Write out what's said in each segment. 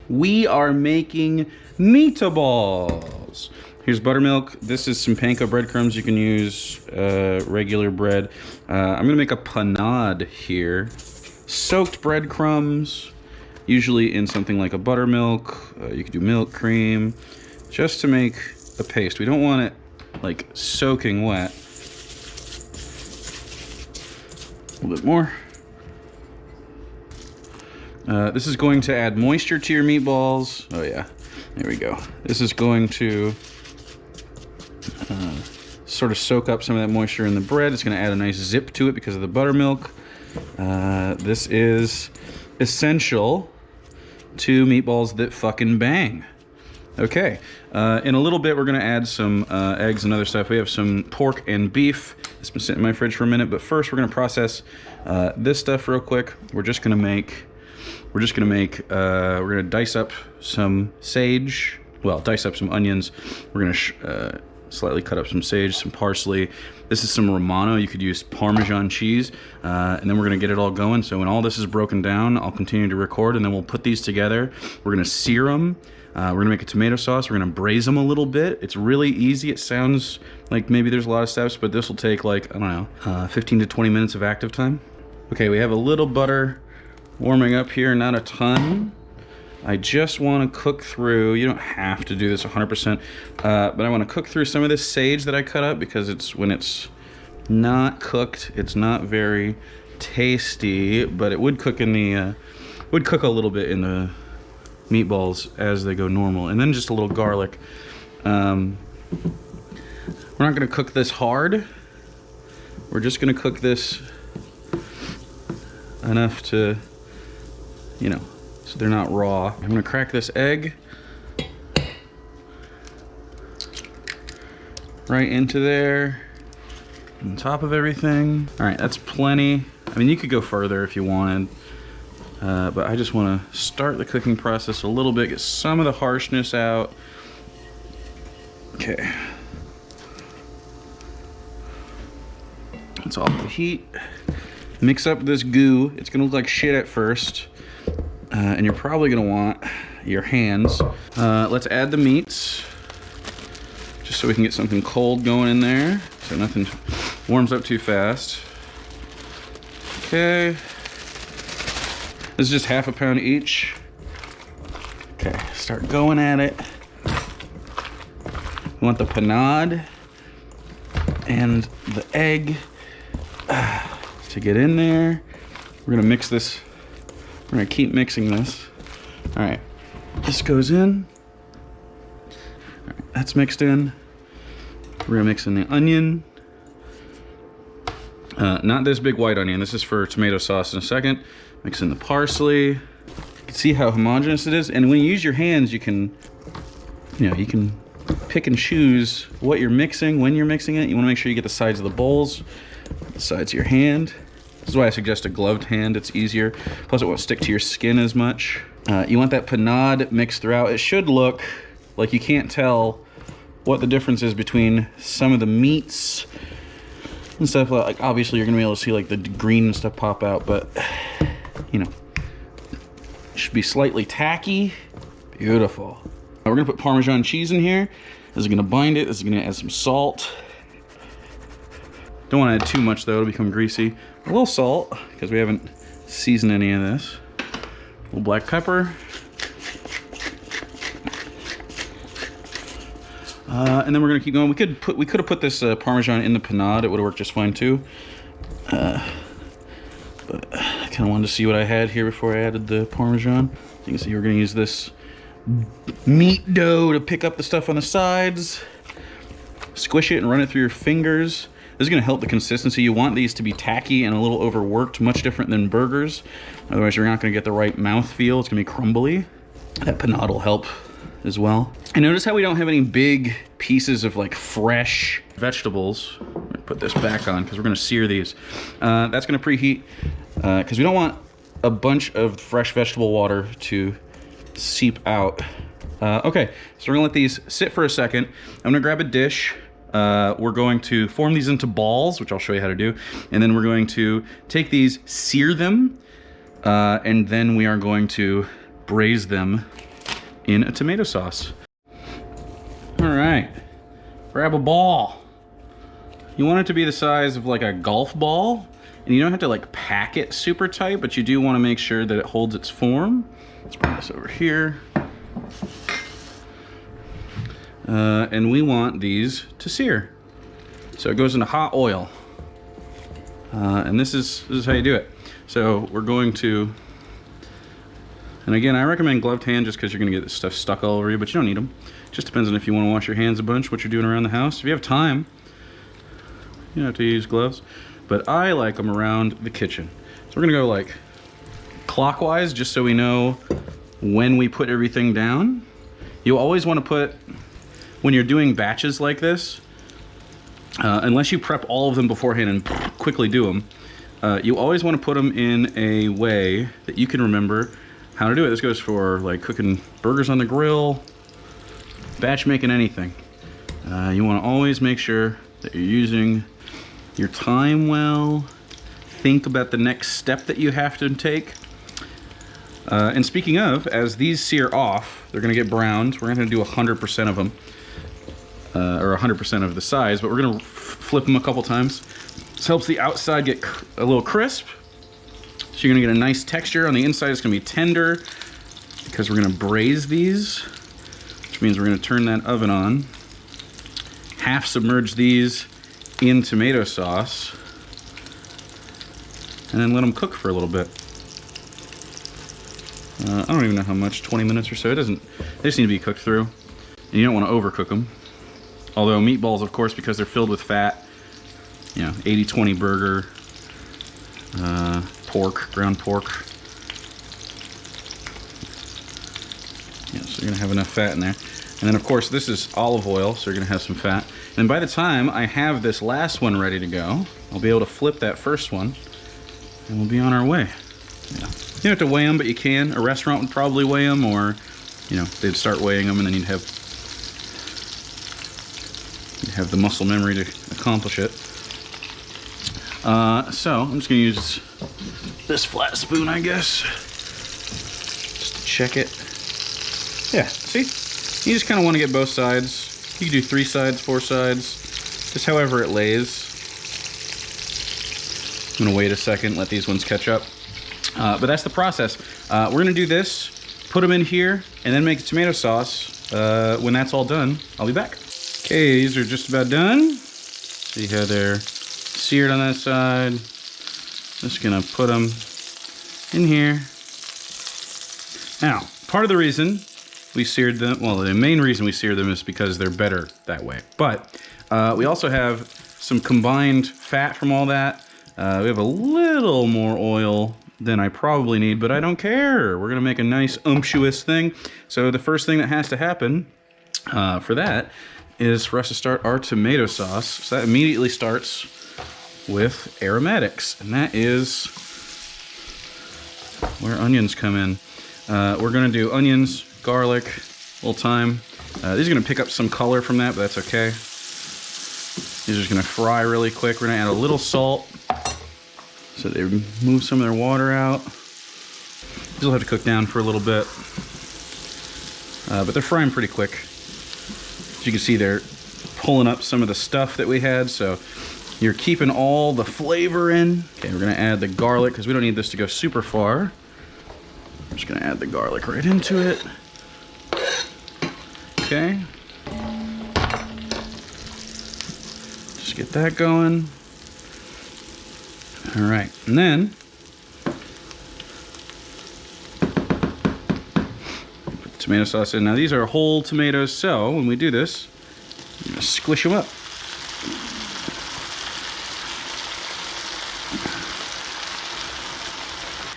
We are making meatballs. Here's buttermilk. This is some panko breadcrumbs. You can use regular bread. I'm gonna make a panade here. Soaked breadcrumbs, usually in something like a buttermilk. You could do milk cream, just to make a paste. We don't want it like soaking wet. A little bit more. This is going to add moisture to your meatballs. Oh yeah, there we go. This is going to sort of soak up some of that moisture in the bread. It's going to add a nice zip to it because of the buttermilk. This is essential to meatballs that fucking bang. Okay, in a little bit we're going to add some eggs and other stuff. We have some pork and beef. It's been sitting in my fridge for a minute, but first we're going to process this stuff real quick. We're going to dice up some sage. Well, dice up some onions. We're going to slightly cut up some sage, some parsley. This is some Romano. You could use Parmesan cheese. And then we're going to get it all going. So when all this is broken down, I'll continue to record, and then we'll put these together. We're going to sear them. We're going to make a tomato sauce. We're going to braise them a little bit. It's really easy. It sounds like maybe there's a lot of steps, but this will take like, I don't know, 15 to 20 minutes of active time. Okay, we have a little butter warming up here, not a ton. I just want to cook through, you don't have to do this 100%, but I want to cook through some of this sage that I cut up, because when it's not cooked, it's not very tasty, but it would cook in the, would cook a little bit in the meatballs as they go normal. And then just a little garlic. We're not going to cook this hard. We're just going to cook this enough to, you know, so they're not raw. I'm gonna crack this egg right into there, on top of everything. All right, that's plenty. I mean, you could go further if you wanted, but I just wanna start the cooking process a little bit, get some of the harshness out. Okay. That's off the heat. Mix up this goo. It's gonna look like shit at first. And you're probably gonna want your hands. Let's add the meats, just so we can get something cold going in there, so nothing warms up too fast. Okay, this is just half a pound each. Okay, start going at it. We want the panade and the egg to get in there. We're gonna mix this. We're gonna keep mixing this. All right, this goes in. All right, that's mixed in. We're gonna mix in the onion. Not this big white onion. This is for tomato sauce in a second. Mix in the parsley. You can see how homogeneous it is. And when you use your hands, you can pick and choose what you're mixing, when you're mixing it. You wanna make sure you get the sides of the bowls, the sides of your hand. This is why I suggest a gloved hand. It's easier. Plus it won't stick to your skin as much. You want that panade mixed throughout. It should look like you can't tell what the difference is between some of the meats and stuff. Like obviously you're gonna be able to see like the green and stuff pop out, but you know, it should be slightly tacky. Beautiful. We're gonna put Parmesan cheese in here. This is gonna bind it. This is gonna add some salt. Don't want to add too much though, it'll become greasy. A little salt, because we haven't seasoned any of this. A little black pepper. And then we're gonna keep going. We could have put this Parmesan in the panade. It would have worked just fine too. But I kind of wanted to see what I had here before I added the Parmesan. You can see we're gonna use this meat dough to pick up the stuff on the sides. Squish it and run it through your fingers. This is gonna help the consistency. You want these to be tacky and a little overworked, much different than burgers. Otherwise you're not gonna get the right mouth feel. It's gonna be crumbly. That panade will help as well. And notice how we don't have any big pieces of like fresh vegetables. I'm gonna put this back on because we're gonna sear these. That's gonna preheat because we don't want a bunch of fresh vegetable water to seep out. Okay, so we're gonna let these sit for a second. I'm gonna grab a dish. We're going to form these into balls, which I'll show you how to do. And then we're going to take these, sear them, and then we are going to braise them in a tomato sauce. All right, grab a ball. You want it to be the size of like a golf ball, and you don't have to like pack it super tight, but you do want to make sure that it holds its form. Let's bring this over here. And we want these to sear. So it goes into hot oil. And this is how you do it. So we're going to, and again, I recommend gloved hand just because you're gonna get this stuff stuck all over you, but you don't need them. Just depends on if you want to wash your hands a bunch, what you're doing around the house. If you have time, you don't have to use gloves, but I like them around the kitchen. So we're gonna go like clockwise, just so we know when we put everything down. You always want to put, when you're doing batches like this, unless you prep all of them beforehand and quickly do them, you always want to put them in a way that you can remember how to do it. This goes for like cooking burgers on the grill, batch making anything. You want to always make sure that you're using your time well. Think about the next step that you have to take. And speaking of, as these sear off, they're going to get browned. We're going to do 100% of them. Or 100% of the size, but we're gonna flip them a couple times. This helps the outside get a little crisp. So you're gonna get a nice texture. On the inside it's gonna be tender because we're gonna braise these, which means we're gonna turn that oven on. Half submerge these in tomato sauce and then let them cook for a little bit. I don't even know how much, 20 minutes or so. They just need to be cooked through. And you don't want to overcook them. Although meatballs, of course, because they're filled with fat, you know, 80-20 burger, pork, ground pork. Yeah, so you're gonna have enough fat in there. And then of course this is olive oil, so you're gonna have some fat. And by the time I have this last one ready to go, I'll be able to flip that first one and we'll be on our way. Yeah. You don't have to weigh them, but you can. A restaurant would probably weigh them, or, you know, they'd start weighing them and then you'd have the muscle memory to accomplish it. So I'm just gonna use this flat spoon, I guess, just to check it. Yeah, see? You just kind of want to get both sides. You can do 3 sides, 4 sides, just however it lays. I'm gonna wait a second, let these ones catch up. But that's the process. We're gonna do this, put them in here, and then make the tomato sauce. When that's all done, I'll be back. Okay, these are just about done. See how they're seared on that side. Just gonna put them in here. Now, part of the reason we seared them, well, the main reason we seared them is because they're better that way. But we also have some combined fat from all that. We have a little more oil than I probably need, but I don't care. We're gonna make a nice umptuous thing. So the first thing that has to happen for that is for us to start our tomato sauce. So that immediately starts with aromatics, and that is where onions come in. We're gonna do onions, garlic, a little thyme. These are gonna pick up some color from that, but that's okay. These are just gonna fry really quick. We're gonna add a little salt so they move some of their water out. These will have to cook down for a little bit, but they're frying pretty quick. As you can see, they're pulling up some of the stuff that we had, so you're keeping all the flavor in. Okay, we're gonna add the garlic because we don't need this to go super far. I'm just gonna add the garlic right into it. Okay. Just get that going. All right, and then put the tomato sauce in. Now these are whole tomatoes, so when we do this, I'm gonna squish them up.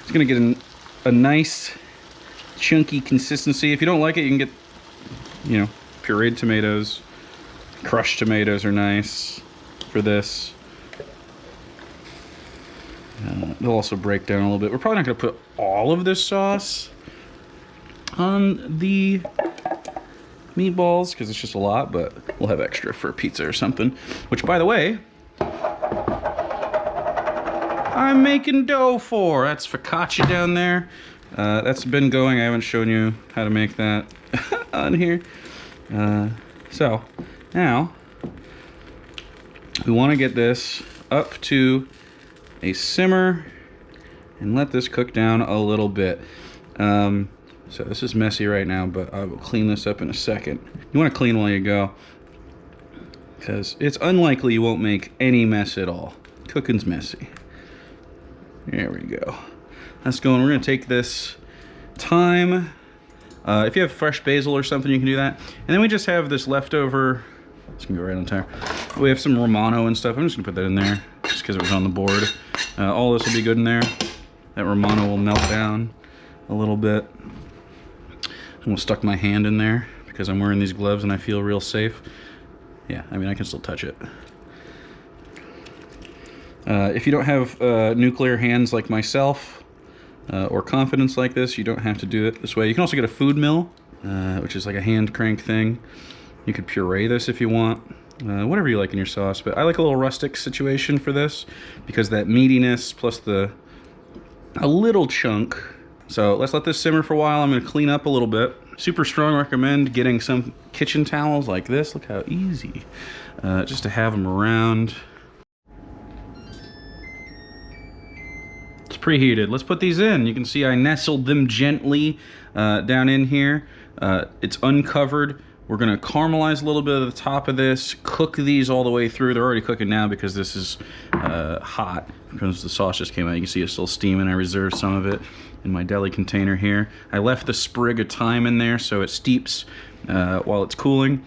It's gonna get a nice chunky consistency. If you don't like it, you can get, you know, pureed tomatoes. Crushed tomatoes are nice for this. They'll also break down a little bit. We're probably not going to put all of this sauce on the meatballs because it's just a lot, but we'll have extra for pizza or something. Which, by the way, I'm making dough for. That's focaccia down there. That's been going. I haven't shown you how to make that on here. So now we want to get this up to a simmer and let this cook down a little bit. So this is messy right now, but I will clean this up in a second. You want to clean while you go, because it's unlikely you won't make any mess at all. Cooking's messy. There we go. That's going. We're going to take this thyme. If you have fresh basil or something, you can do that. And then we just have this leftover. It's going to go right on time. We have some Romano and stuff. I'm just going to put that in there just because it was on the board. All this will be good in there. That Romano will melt down a little bit. I almost stuck my hand in there because I'm wearing these gloves and I feel real safe. Yeah, I mean, I can still touch it. If you don't have nuclear hands like myself, or confidence like this, you don't have to do it this way. You can also get a food mill, which is like a hand crank thing. You could puree this if you want, whatever you like in your sauce. But I like a little rustic situation for this because that meatiness plus a little chunk. So let's let this simmer for a while. I'm going to clean up a little bit. Super strong recommend getting some kitchen towels like this. Look how easy, just to have them around. It's preheated. Let's put these in. You can see I nestled them gently down in here. It's uncovered. We're gonna caramelize a little bit of the top of this, cook these all the way through. They're already cooking now because this is hot, because the sauce just came out. You can see it's still steaming. I reserved some of it in my deli container here. I left the sprig of thyme in there so it steeps while it's cooling.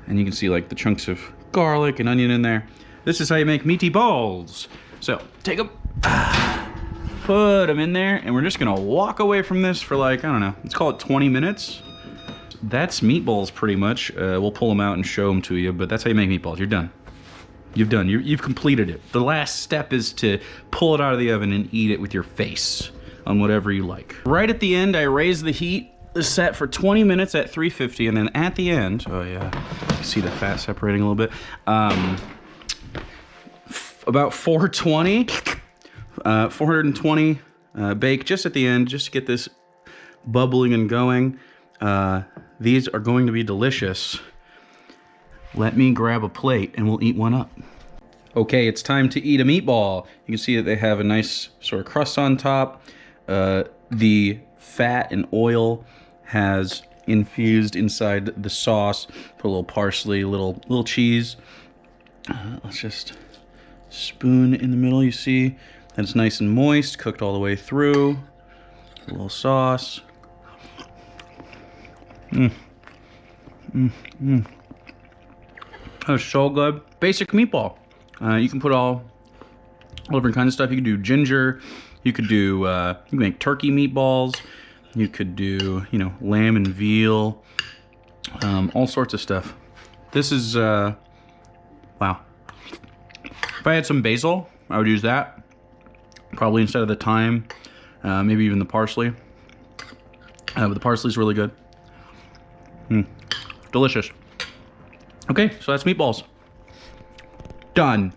And you can see like the chunks of garlic and onion in there. This is how you make meaty balls. So take them, put them in there, and we're just gonna walk away from this for like, I don't know, let's call it 20 minutes. That's meatballs pretty much. We'll pull them out and show them to you, but that's how you make meatballs. You're done. You've completed it. The last step is to pull it out of the oven and eat it with your face on whatever you like. Right at the end, I raised the heat, set for 20 minutes at 350, and then at the end, oh yeah, you can see the fat separating a little bit. About 420, 420 bake just at the end, just to get this bubbling and going. These are going to be delicious. Let me grab a plate and we'll eat one up. Okay, it's time to eat a meatball. You can see that they have a nice sort of crust on top. The fat and oil has infused inside the sauce. Put a little parsley, a little cheese. Let's just spoon in the middle. You see that it's nice and moist, cooked all the way through. A little sauce. That's so good. Basic meatball. You can put all different kinds of stuff. You can do ginger. You could do, you can make turkey meatballs. You could do, you know, lamb and veal. All sorts of stuff. This is, wow. If I had some basil, I would use that. Probably instead of the thyme, maybe even the parsley. But the parsley's really good. Delicious. Okay, so that's meatballs. Done.